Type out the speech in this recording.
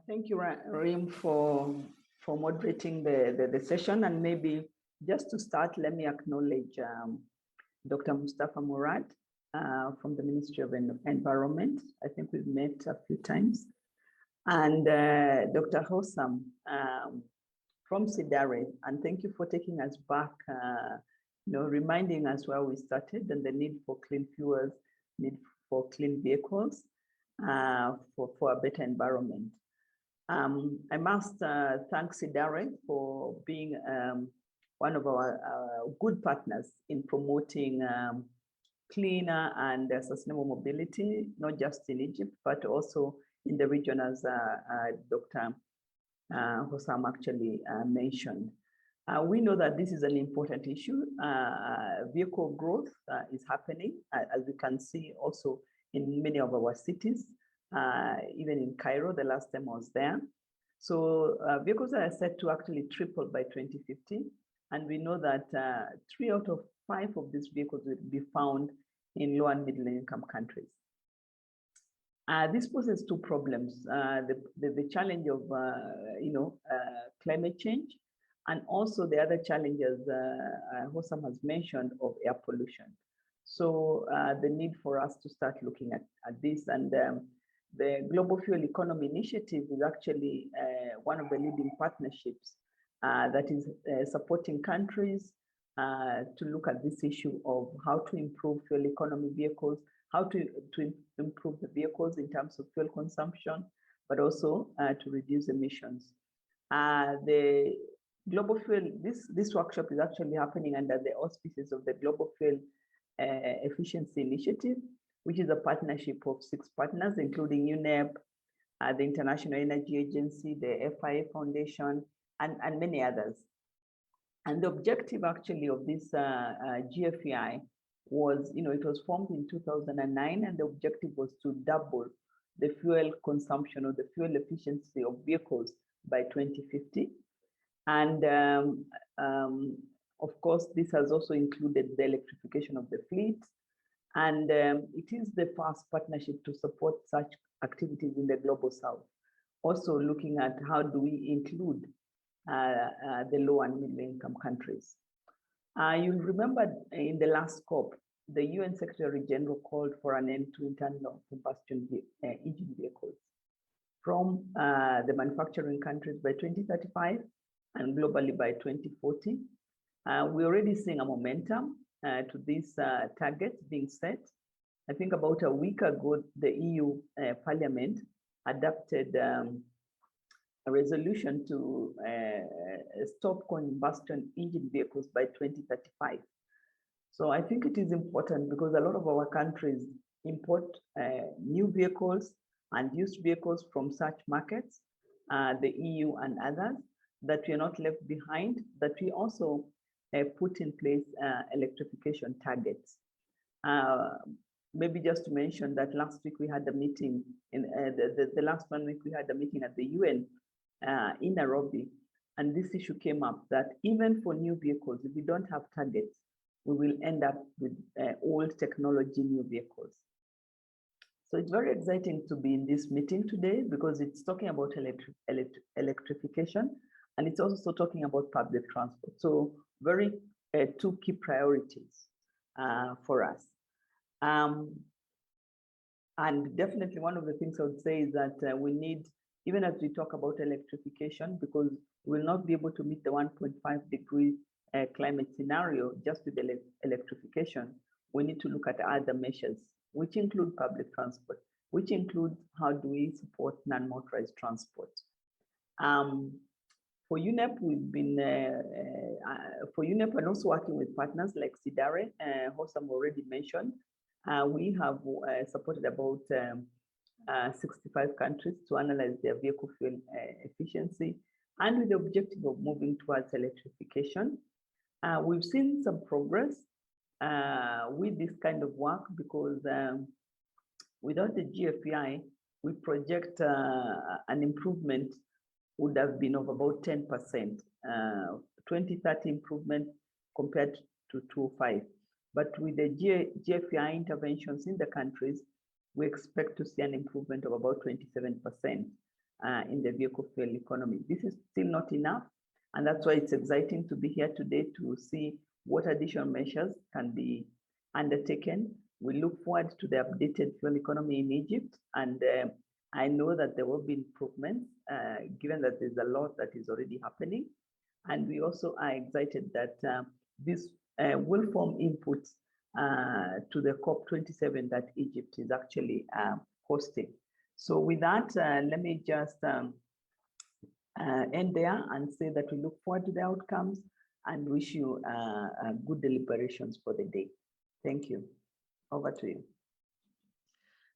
Thank you, Reem, for moderating the session. And maybe just to start, let me acknowledge Dr. Mustafa Murad from the Ministry of Environment. I think we've met a few times. And Dr. Hossam from Sidare. And thank you for taking us back, reminding us where we started and the need for clean fuels, need for clean vehicles for a better environment. I must thank Sidare for being one of our good partners in promoting cleaner and sustainable mobility, not just in Egypt, but also in the region, as Dr. Hossam actually mentioned. We know that this is an important issue. Vehicle growth is happening, as we can see also in many of our cities. Even in Cairo, the last time I was there. So vehicles are set to actually triple by 2050. And we know that 3 out of 5 of these vehicles will be found in low and middle income countries. This poses 2 problems, the challenge of climate change, and also the other challenges Hossam has mentioned of air pollution. So the need for us to start looking at this, and the Global Fuel Economy Initiative is actually one of the leading partnerships that is supporting countries to look at this issue of how to improve fuel economy vehicles, how to improve the vehicles in terms of fuel consumption, but also to reduce emissions. The Global Fuel, this workshop is actually happening under the auspices of the Global Fuel Efficiency Initiative, which is a partnership of 6 partners, including UNEP, the International Energy Agency, the FIA Foundation, and many others. And the objective actually of this GFEI was, it was formed in 2009, and the objective was to double the fuel consumption or the fuel efficiency of vehicles by 2050. And of course, this has also included the electrification of the fleet. And it is the first partnership to support such activities in the Global South. Also looking at how do we include the low and middle income countries. You'll remember in the last COP, the UN Secretary General called for an end to internal combustion engine vehicles from the manufacturing countries by 2035 and globally by 2040. We're already seeing a momentum to these targets being set. I think about a week ago, the EU Parliament adopted a resolution to stop combustion engine vehicles by 2035. So I think it is important because a lot of our countries import new vehicles and used vehicles from such markets, the EU and others, that we are not left behind, that we also put in place electrification targets. Maybe just to mention that last week we had a meeting, in the last 1 week we had a meeting at the UN in Nairobi, and this issue came up that even for new vehicles, if we don't have targets, we will end up with old technology new vehicles. So it's very exciting to be in this meeting today because it's talking about electrification, and it's also talking about public transport. So very 2 key priorities for us. And definitely one of the things I would say is that we need, even as we talk about electrification, because we'll not be able to meet the 1.5 degree climate scenario just with electrification, we need to look at other measures, which include public transport, which include how do we support non-motorized transport. For UNEP, we've been, for UNEP and also working with partners like Sidare, Hossam already mentioned, we have supported about 65 countries to analyze their vehicle fuel efficiency, and with the objective of moving towards electrification. We've seen some progress with this kind of work because without the GFEI, we project an improvement would have been of about 10%, 2030 improvement compared to 2005. But with the GFEI interventions in the countries, we expect to see an improvement of about 27%. in the vehicle fuel economy. This is still not enough, and that's why it's exciting to be here today to see what additional measures can be undertaken. We look forward to the updated fuel economy in Egypt, and I know that there will be improvements, given that there's a lot that is already happening. And we also are excited that this will form inputs to the COP27 that Egypt is actually hosting. So with that, let me just end there and say that we look forward to the outcomes and wish you good deliberations for the day. Thank you. Over to you.